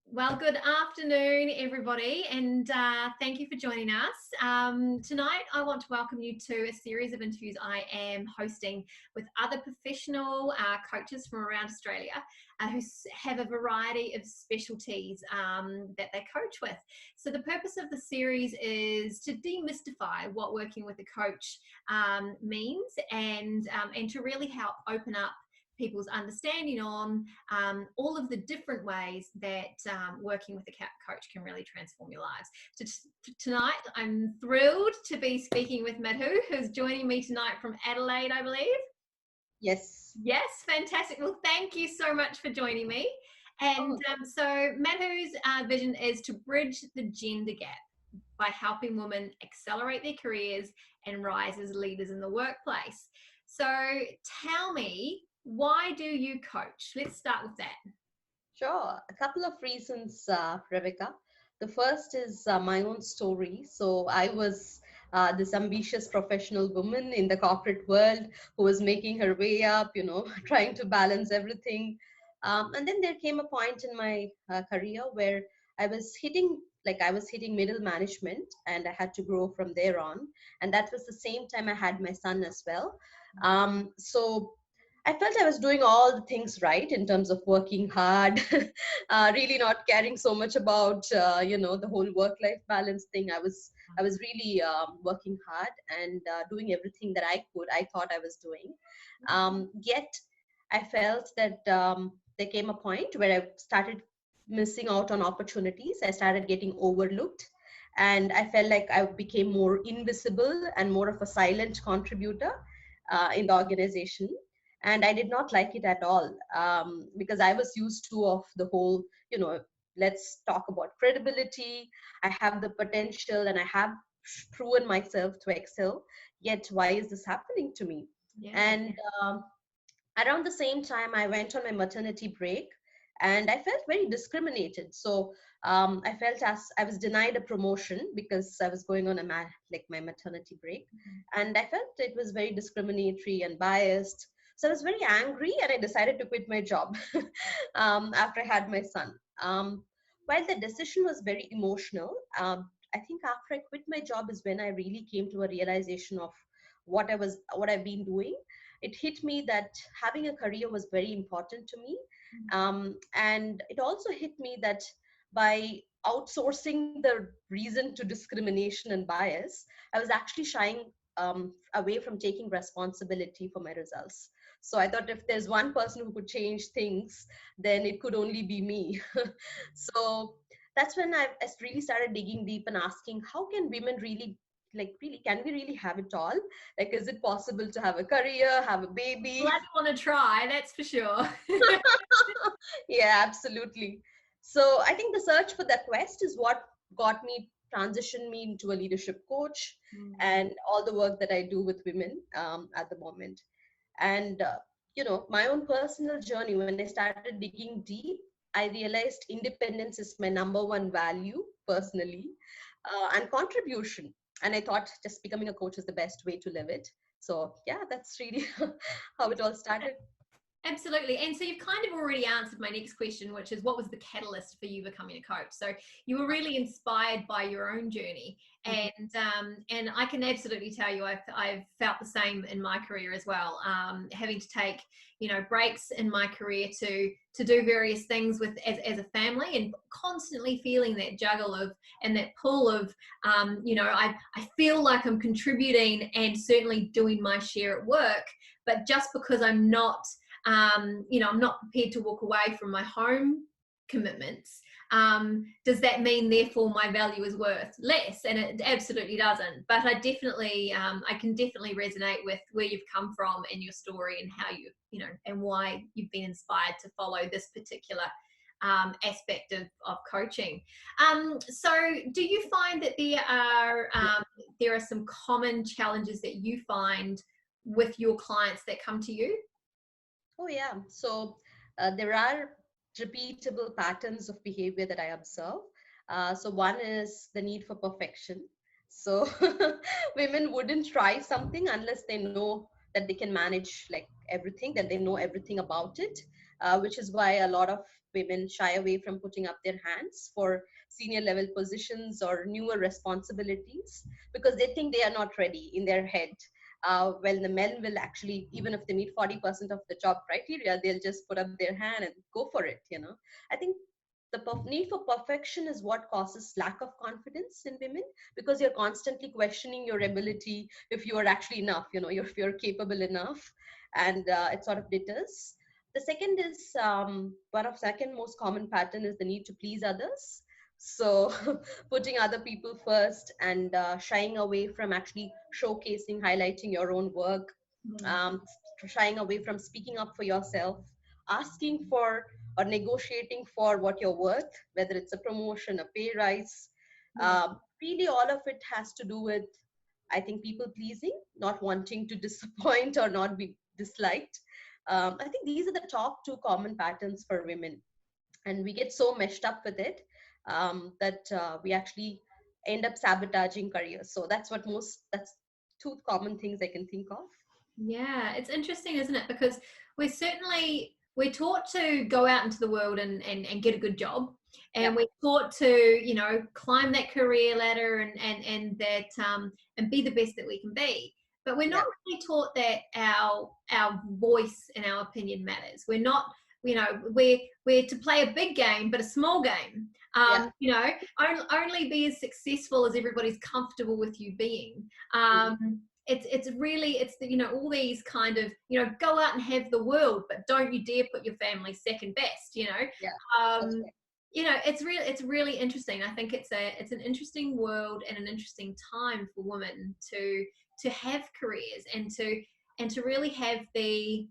Well, good afternoon, everybody, and thank you for joining us. Tonight, I want to welcome you to a series of interviews I am hosting with other professional coaches from around Australia who have a variety of specialties that they coach with. So, the purpose of the series is to demystify what working with a coach means and to really help open up people's understanding on all of the different ways that working with a coach can really transform your lives. So tonight, I'm thrilled to be speaking with Madhu, who's joining me tonight from Adelaide, I believe. Yes. Yes, fantastic. Well, thank you so much for joining me. And so Madhu's vision is to bridge the gender gap by helping women accelerate their careers and rise as leaders in the workplace. So tell me, why do you coach? Let's start with that. Sure. A couple of reasons, Rebecca. The first is my own story. So I was this ambitious professional woman in the corporate world who was making her way up, trying to balance everything. And then there came a point in my career where I was hitting middle management, and I had to grow from there on. And that was the same time I had my son as well. So I felt I was doing all the things right in terms of working hard, really not caring so much about the whole work-life balance thing. I was really working hard and doing everything that I could. I thought I was doing. Yet I felt that there came a point where I started missing out on opportunities. I started getting overlooked, and I felt like I became more invisible and more of a silent contributor in the organization. And I did not like it at all, because I was used to of the whole, let's talk about credibility. I have the potential and I have proven myself to excel. Yet why is this happening to me? Yeah. And around the same time, I went on my maternity break, and I felt very discriminated. So I felt as I was denied a promotion because I was going on my maternity break, and I felt it was very discriminatory and biased. So I was very angry, and I decided to quit my job after I had my son. While the decision was very emotional, I think after I quit my job is when I really came to a realization of what I've been doing. It hit me that having a career was very important to me. And it also hit me that by outsourcing the reason to discrimination and bias, I was actually shying away from taking responsibility for my results. So I thought if there's one person who could change things, then it could only be me. So that's when I really started digging deep and asking, how can women really, can we really have it all? Like, is it possible to have a career, have a baby? Well, I want to try, that's for sure. Yeah, absolutely. So I think the search for that quest is what transitioned me into a leadership coach, and all the work that I do with women at the moment. And my own personal journey, when I started digging deep, I realized independence is my number one value personally, and contribution. And I thought just becoming a coach is the best way to live it. So yeah, that's really how it all started. Absolutely. And so you've kind of already answered my next question, which is what was the catalyst for you becoming a coach? So you were really inspired by your own journey. And I can absolutely tell you, I've felt the same in my career as well. Having to take, breaks in my career to do various things with as a family, and constantly feeling that juggle of and that pull of, I feel like I'm contributing and certainly doing my share at work, but just because I'm not I'm not prepared to walk away from my home commitments. Does that mean therefore my value is worth less? And it absolutely doesn't. But I can definitely resonate with where you've come from in your story and how and why you've been inspired to follow this particular aspect of coaching. So do you find that there are some common challenges that you find with your clients that come to you? Oh, yeah. So there are repeatable patterns of behavior that I observe. So one is the need for perfection. So women wouldn't try something unless they know that they can manage like everything, that they know everything about it. which is why a lot of women shy away from putting up their hands for senior level positions or newer responsibilities because they think they are not ready in their head. Well, the men will actually, even if they meet 40% of the job criteria, they'll just put up their hand and go for it. I think the need for perfection is what causes lack of confidence in women, because you're constantly questioning your ability, if you are actually enough, if you're capable enough, and it sort of deters. The second is, one of second most common pattern is the need to please others. So putting other people first and shying away from actually showcasing, highlighting your own work, um, shying away from speaking up for yourself, asking for or negotiating for what you're worth, whether it's a promotion, a pay rise. Yeah. Really, all of it has to do with, I think, people pleasing, not wanting to disappoint or not be disliked. I think these are the top two common patterns for women, and we get so meshed up with it that we actually end up sabotaging careers. So that's two common things I can think of. Yeah, it's interesting, isn't it? Because we're taught to go out into the world and get a good job. Yeah, And we're taught to, climb that career ladder and that and be the best that we can be. But we're not yeah, really taught that our voice and our opinion matters. We're not, we're to play a big game, but a small game. yeah. Only be as successful as everybody's comfortable with you being. Mhm. It's really, it's the, all these kind of, go out and have the world, but don't you dare put your family second best. Yeah, that's um right. it's really interesting. I think it's an interesting world and an interesting time for women to have careers and to really have the,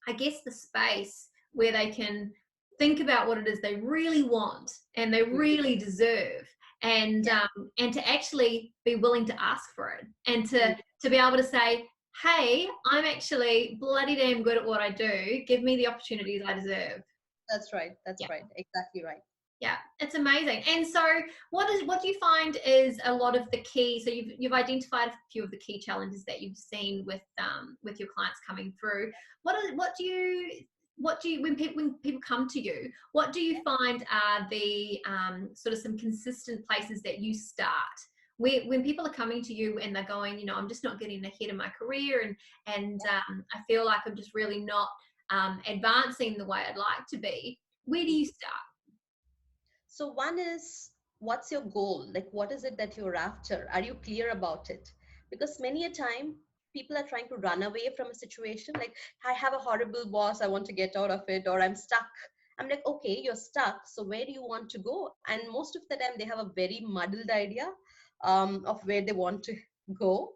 I guess, the space where they can think about what it is they really want and they Mhm. really deserve, and Yeah. and to actually be willing to ask for it, and to Mhm. to be able to say, hey, I'm actually bloody damn good at what I do, give me the opportunities I deserve. That's right. That's Yeah. right. Exactly right. Yeah, it's amazing. And so, what do you find is a lot of the key? So you've identified a few of the key challenges that you've seen with your clients coming through. What do you when people come to you? What do you find are the sort of some consistent places that you start? Where, when people are coming to you and they're going, I'm just not getting ahead in my career, and I feel like I'm just really not advancing the way I'd like to be. Where do you start? So one is, what's your goal? Like, what is it that you're after? Are you clear about it? Because many a time people are trying to run away from a situation. Like, I have a horrible boss, I want to get out of it, or I'm stuck. I'm like, okay, you're stuck. So where do you want to go? And most of the time they have a very muddled idea of where they want to go.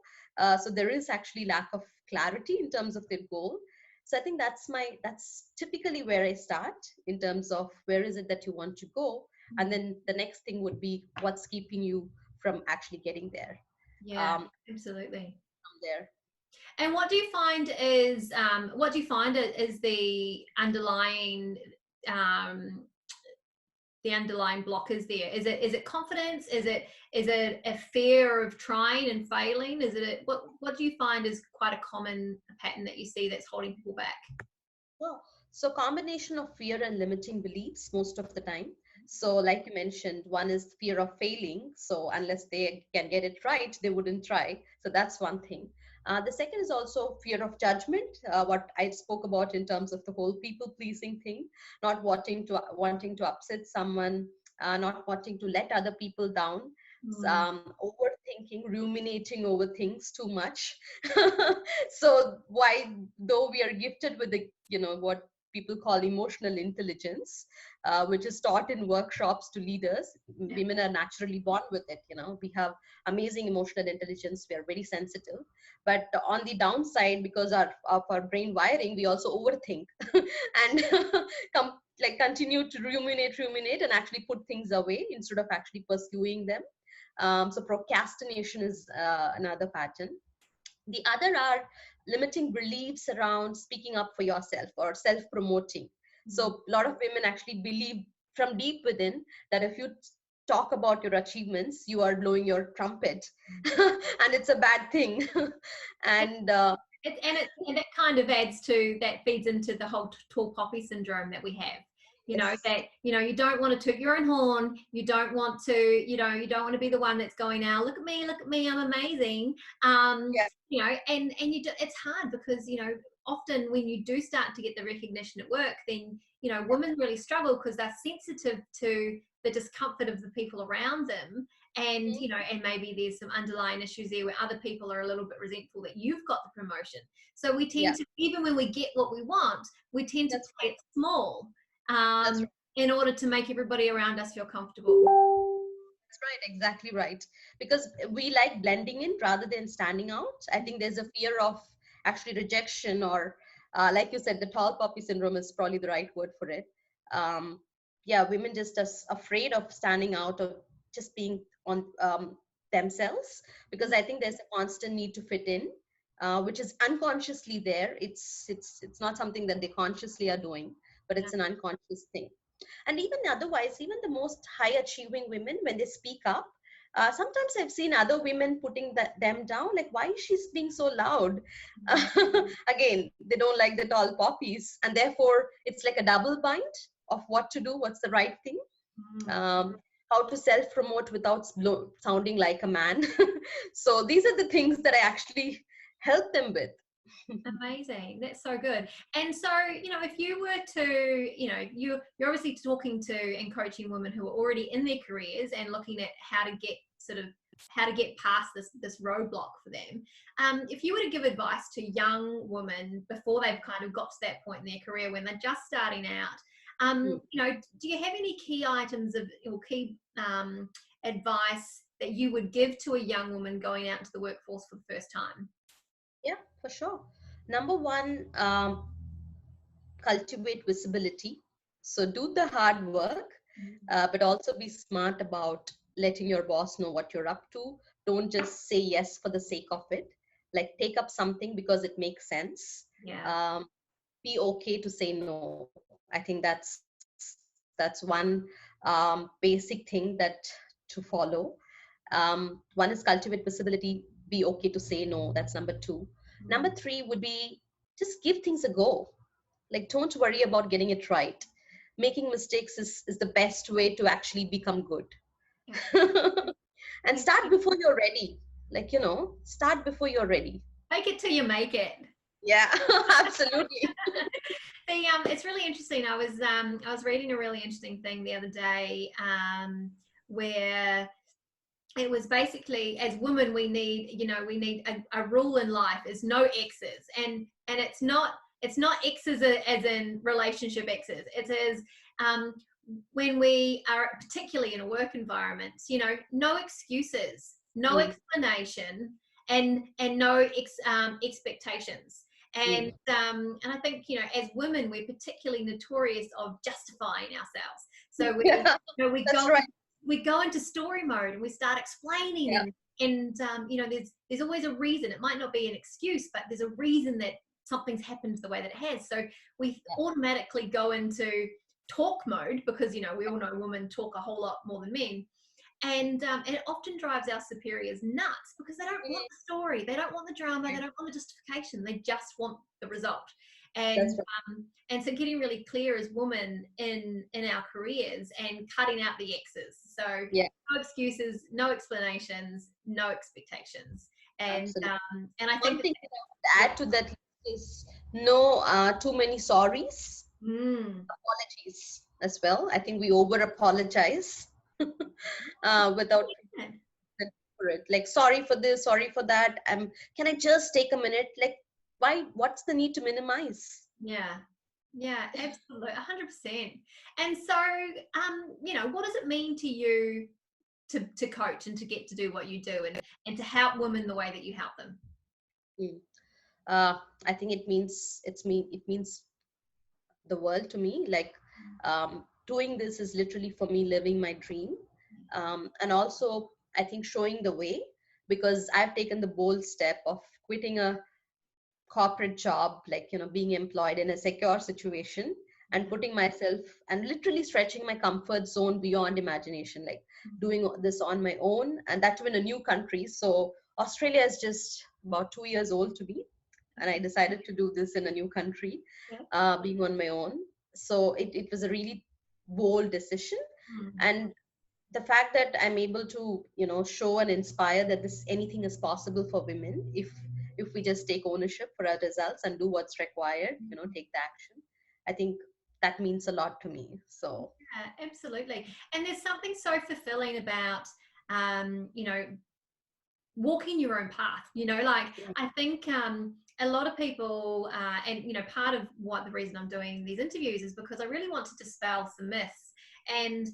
So there is actually lack of clarity in terms of their goal. So I think that's typically where I start in terms of where is it that you want to go, and then the next thing would be what's keeping you from actually getting there. Yeah, um, absolutely. from there. And what do you find is um, the underlying blockers there? Is it confidence? Is it a fear of trying and failing? What do you find is quite a common pattern that you see that's holding people back? Well, so combination of fear and limiting beliefs most of the time. So like you mentioned, one is fear of failing. So unless they can get it right, they wouldn't try. So that's one thing. The second is also fear of judgment, what I spoke about in terms of the whole people pleasing thing, not wanting to upset someone, not wanting to let other people down, Mm, overthinking, ruminating over things too much. So why, though we are gifted with the, what people call emotional intelligence, which is taught in workshops to leaders, yeah, women are naturally born with it. We have amazing emotional intelligence, we are very sensitive, but on the downside, because of our brain wiring, we also overthink and continue to ruminate and actually put things away instead of actually pursuing them. So procrastination is another pattern. The other are limiting beliefs around speaking up for yourself or self promoting. mm, So a lot of women actually believe from deep within that if you talk about your achievements, you are blowing your trumpet, mm. and it's a bad thing. And And it kind of feeds into the whole tall poppy syndrome that we have. Yes. That you don't want to toot your own horn. You don't want to you don't want to be the one that's going out, look at me, I'm amazing. And it's hard because often when you do start to get the recognition at work, then women really struggle because they're sensitive to the discomfort of the people around them. And and maybe there's some underlying issues there where other people are a little bit resentful that you've got the promotion. So we tend to, even when we get what we want, we tend to play it small, in order to make everybody around us feel comfortable. That's right, exactly right. Because we like blending in rather than standing out. I think there's a fear of actually rejection, or like you said, the tall poppy syndrome is probably the right word for it. Women just are afraid of standing out, of just being on themselves, because I think there's a constant need to fit in, which is unconsciously there. It's not something that they consciously are doing, but it's an unconscious thing. And even otherwise, even the most high achieving women, when they speak up, sometimes I've seen other women putting them down, like, why is she being so loud? Again, they don't like the tall poppies, and therefore it's like a double bind of what to do, what's the right thing, how to self promote without sounding like a man. So these are the things that I actually help them with. Amazing. That's so good. And so, if you were to, you're obviously talking to and coaching women who are already in their careers and looking at how to get past this roadblock for them. If you were to give advice to young women before they've kind of got to that point in their career when they're just starting out, do you have any key items or key advice that you would give to a young woman going out into the workforce for the first time? Yeah, for sure. Number one, cultivate visibility. So do the hard work, but also be smart about letting your boss know what you're up to. Don't just say yes for the sake of it. Like, take up something because it makes sense. Be okay to say no. I think that's one basic thing that to follow. One is cultivate visibility, be okay to say no. That's number two. Number three would be just give things a go. Like, don't worry about getting it right. Making mistakes is the best way to actually become good. And start before you're ready. Like, start before you're ready. Fake it till you make it. Yeah, absolutely. It's really interesting. I was reading a really interesting thing the other day, where it was basically, as women, we need a rule in life is no exes, and it's not exes as in relationship exes. It is when we are particularly in a work environment, no excuses, no explanation, and no expectations. And I think as women, we're particularly notorious of justifying ourselves. So we go into story mode and we start explaining, and there's always a reason. It might not be an excuse, but there's a reason that something's happened the way that it has. So we automatically go into talk mode because we all know women talk a whole lot more than men. And it often drives our superiors nuts because they don't want the story, they don't want the drama, they don't want the justification, they just want the result. And and so getting really clear as women in our careers and cutting out the X's. So no excuses, no explanations, no expectations. And and I think one thing to add to that is no too many sorries, apologies as well. I think we over apologize without for it. Like, sorry for this, sorry for that. Can I just take a minute? Like, why? What's the need to minimize? Yeah, absolutely, 100%. And so, what does it mean to you to coach and to get to do what you do and to help women the way that you help them? I think it means the world to me. Like, doing this is literally for me living my dream, and also I think showing the way, because I've taken the bold step of quitting a corporate job, like being employed in a secure situation, and putting myself and literally stretching my comfort zone beyond imagination, like doing this on my own, and that too in a new country. So Australia is just about 2 years old to me. and I decided to do this in a new country, Yeah. being on my own. So it was a really bold decision. Mm. And the fact that I'm able to, show and inspire that this anything is possible for women if we just take ownership for our results and do what's required, take the action. I think that means a lot to me. So Yeah, absolutely. And there's something so fulfilling about, you know, walking your own path. Like yeah, I think a lot of people, and part of what the reason I'm doing these interviews is because I really want to dispel some myths. And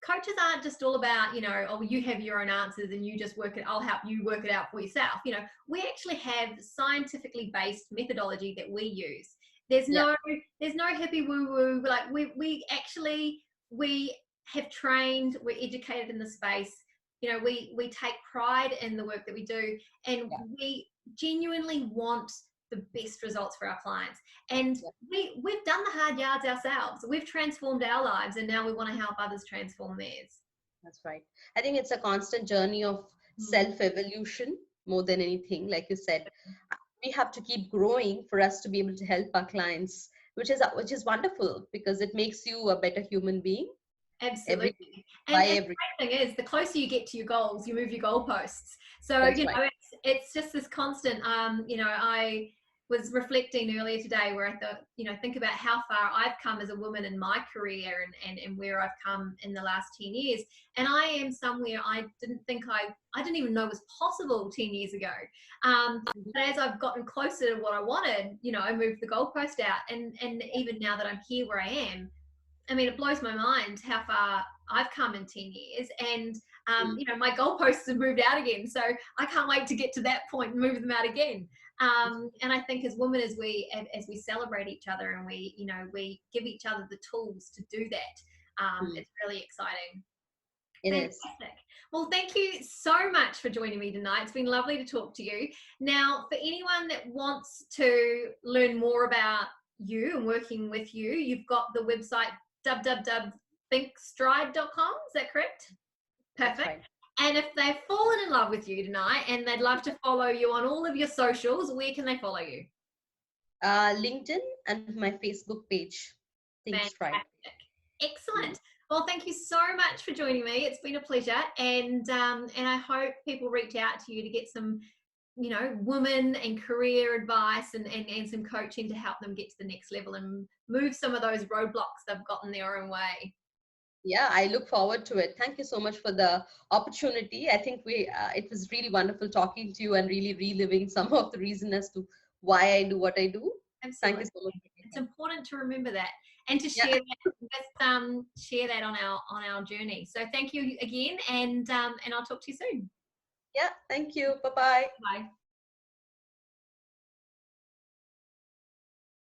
coaches aren't just all about oh, you have your own answers and you just work it. I'll help you work it out for yourself. We actually have scientifically based methodology that we use. There's yeah, no hippie woo woo. Like we have trained, we're educated in the space. We take pride in the work that we do, and yeah, we genuinely want the best results for our clients. And yeah. we've done the hard yards ourselves. We've transformed our lives, and now we want to help others transform theirs. That's right. I think it's a constant journey of self-evolution more than anything. Like you said, we have to keep growing for us to be able to help our clients, which is wonderful because it makes you a better human being every day, Absolutely. And by the every. great thing is, the closer you get to your goals, you move your goalposts. So, That's right. it's just this constant, I was reflecting earlier today where I thought, think about how far I've come as a woman in my career and where I've come in the last 10 years. And I am somewhere I didn't even know was possible 10 years ago. But as I've gotten closer to what I wanted, I moved the goalpost out. And even now that I'm here where I am, I mean, it blows my mind how far I've come in 10 years. And, my goalposts have moved out again. So I can't wait to get to that point and move them out again. And I think as women, as we celebrate each other and we give each other the tools to do that, Mm. it's really exciting. It is. Fantastic. Well, thank you so much for joining me tonight. It's been lovely to talk to you. Now, for anyone that wants to learn more about you and working with you, you've got the website www.thinkstride.com. Is that correct? That's Perfect. right. And if they've fallen in love with you tonight and they'd love to follow you on all of your socials, where can they follow you? LinkedIn and my Facebook page. Think Stride. Fantastic. Excellent. Mm. Well, thank you so much for joining me. It's been a pleasure. And I hope people reach out to you to get some, women and career advice and some coaching to help them get to the next level and move some of those roadblocks they've got in their own way. Yeah, I look forward to it. Thank you so much for the opportunity. I think it was really wonderful talking to you and really reliving some of the reason as to why I do what I do. Thank you Absolutely. so much. It's important to remember that and to Yeah, share that on our journey. So thank you again, and I'll talk to you soon. yeah. Thank you. Bye bye. Bye.